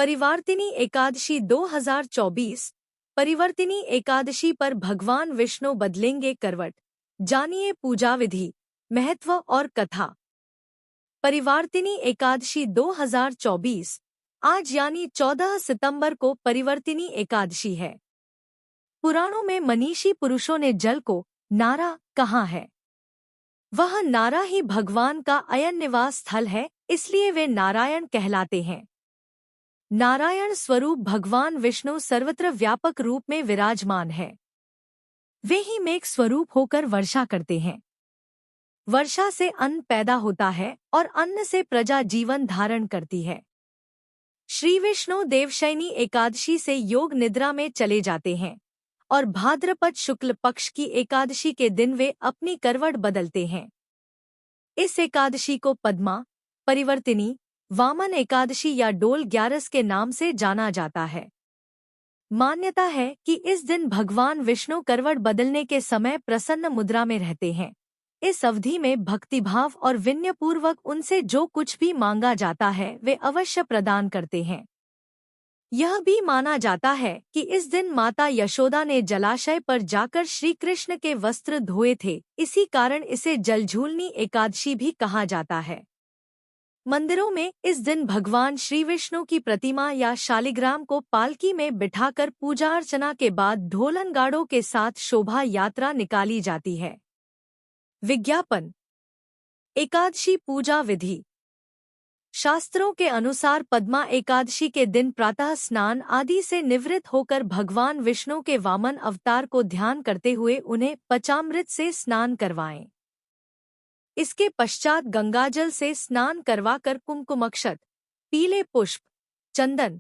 परिवर्तिनी एकादशी 2024। परिवर्तिनी एकादशी पर भगवान विष्णु बदलेंगे करवट। जानिए पूजा विधि, महत्व और कथा। परिवर्तिनी एकादशी 2024 आज यानी 14 सितंबर को परिवर्तिनी एकादशी है। पुराणों में मनीषी पुरुषों ने जल को नारा कहा है। वह नारा ही भगवान का अयन निवास स्थल है, इसलिए वे नारायण कहलाते हैं। नारायण स्वरूप भगवान विष्णु सर्वत्र व्यापक रूप में विराजमान है। वे ही मेघ स्वरूप होकर वर्षा करते हैं। वर्षा से अन्न पैदा होता है और अन्न से प्रजा जीवन धारण करती है। श्री विष्णु देवशयनी एकादशी से योग निद्रा में चले जाते हैं और भाद्रपद शुक्ल पक्ष की एकादशी के दिन वे अपनी करवट बदलते हैं। इस एकादशी को पद्मा, परिवर्तिनी, वामन एकादशी या डोल ग्यारस के नाम से जाना जाता है। मान्यता है कि इस दिन भगवान विष्णु करवट बदलने के समय प्रसन्न मुद्रा में रहते हैं। इस अवधि में भक्तिभाव और विनयपूर्वक उनसे जो कुछ भी मांगा जाता है वे अवश्य प्रदान करते हैं। यह भी माना जाता है कि इस दिन माता यशोदा ने जलाशय पर जाकर श्री कृष्ण के वस्त्र धोए थे, इसी कारण इसे जलझूलनी एकादशी भी कहा जाता है। मंदिरों में इस दिन भगवान श्री विष्णु की प्रतिमा या शालिग्राम को पालकी में बिठाकर पूजा अर्चना के बाद ढोलनगाड़ों के साथ शोभा यात्रा निकाली जाती है। विज्ञापन। एकादशी पूजा विधि। शास्त्रों के अनुसार पद्मा एकादशी के दिन प्रातः स्नान आदि से निवृत्त होकर भगवान विष्णु के वामन अवतार को ध्यान करते हुए उन्हें पंचामृत से स्नान करवाएं। इसके पश्चात गंगाजल से स्नान करवाकर कुमकुमक्षत, पीले पुष्प, चंदन,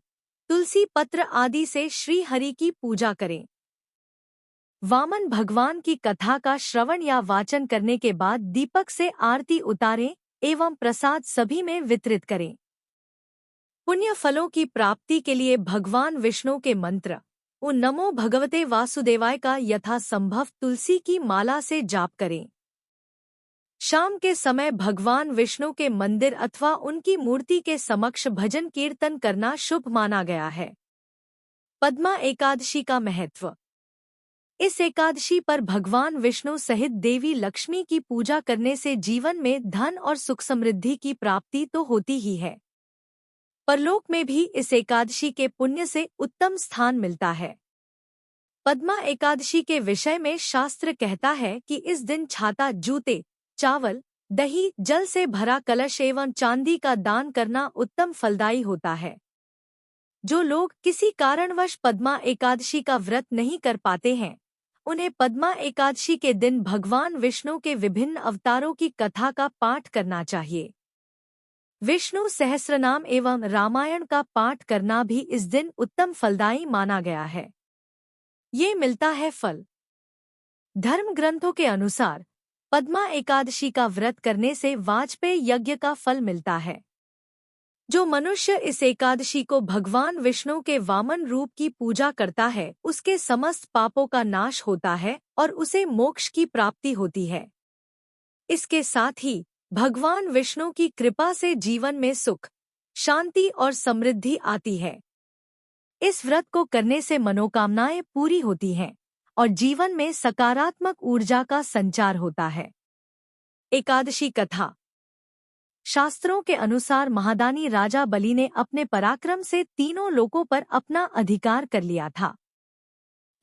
तुलसी पत्र आदि से श्री हरि की पूजा करें। वामन भगवान की कथा का श्रवण या वाचन करने के बाद दीपक से आरती उतारें एवं प्रसाद सभी में वितरित करें। पुण्य फलों की प्राप्ति के लिए भगवान विष्णु के मंत्र ओ नमो भगवते वासुदेवाय का यथासंभव तुलसी की माला से जाप करें। शाम के समय भगवान विष्णु के मंदिर अथवा उनकी मूर्ति के समक्ष भजन कीर्तन करना शुभ माना गया है। पद्मा एकादशी का महत्व। इस एकादशी पर भगवान विष्णु सहित देवी लक्ष्मी की पूजा करने से जीवन में धन और सुख समृद्धि की प्राप्ति तो होती ही है, परलोक में भी इस एकादशी के पुण्य से उत्तम स्थान मिलता है। पद्मा एकादशी के विषय में शास्त्र कहता है कि इस दिन छाता, जूते, चावल, दही, जल से भरा कलश एवं चांदी का दान करना उत्तम फलदायी होता है। जो लोग किसी कारणवश पद्मा एकादशी का व्रत नहीं कर पाते हैं, उन्हें पद्मा एकादशी के दिन भगवान विष्णु के विभिन्न अवतारों की कथा का पाठ करना चाहिए। विष्णु सहस्रनाम एवं रामायण का पाठ करना भी इस दिन उत्तम फलदायी माना गया है। ये मिलता है फल। धर्म ग्रंथों के अनुसार पद्मा एकादशी का व्रत करने से वाजपेय यज्ञ का फल मिलता है। जो मनुष्य इस एकादशी को भगवान विष्णु के वामन रूप की पूजा करता है, उसके समस्त पापों का नाश होता है और उसे मोक्ष की प्राप्ति होती है। इसके साथ ही भगवान विष्णु की कृपा से जीवन में सुख, शांति और समृद्धि आती है। इस व्रत को करने से मनोकामनाएं पूरी होती हैं और जीवन में सकारात्मक ऊर्जा का संचार होता है। एकादशी कथा। शास्त्रों के अनुसार महादानी राजा बलि ने अपने पराक्रम से तीनों लोकों पर अपना अधिकार कर लिया था,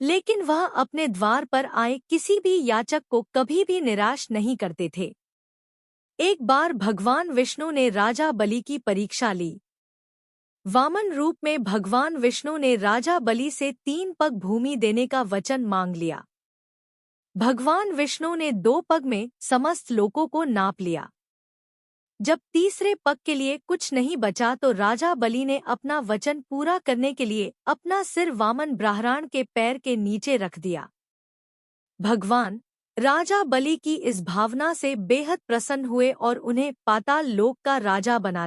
लेकिन वह अपने द्वार पर आए किसी भी याचक को कभी भी निराश नहीं करते थे। एक बार भगवान विष्णु ने राजा बलि की परीक्षा ली। वामन रूप में भगवान विष्णु ने राजा बलि से 3 पग भूमि देने का वचन मांग लिया। भगवान विष्णु ने 2 पग में समस्त लोकों को नाप लिया। जब तीसरे पग के लिए कुछ नहीं बचा तो राजा बलि ने अपना वचन पूरा करने के लिए अपना सिर वामन ब्राह्मण के पैर के नीचे रख दिया। भगवान राजा बलि की इस भावना से बेहद प्रसन्न हुए और उन्हें पाताल लोक का राजा बना दिया।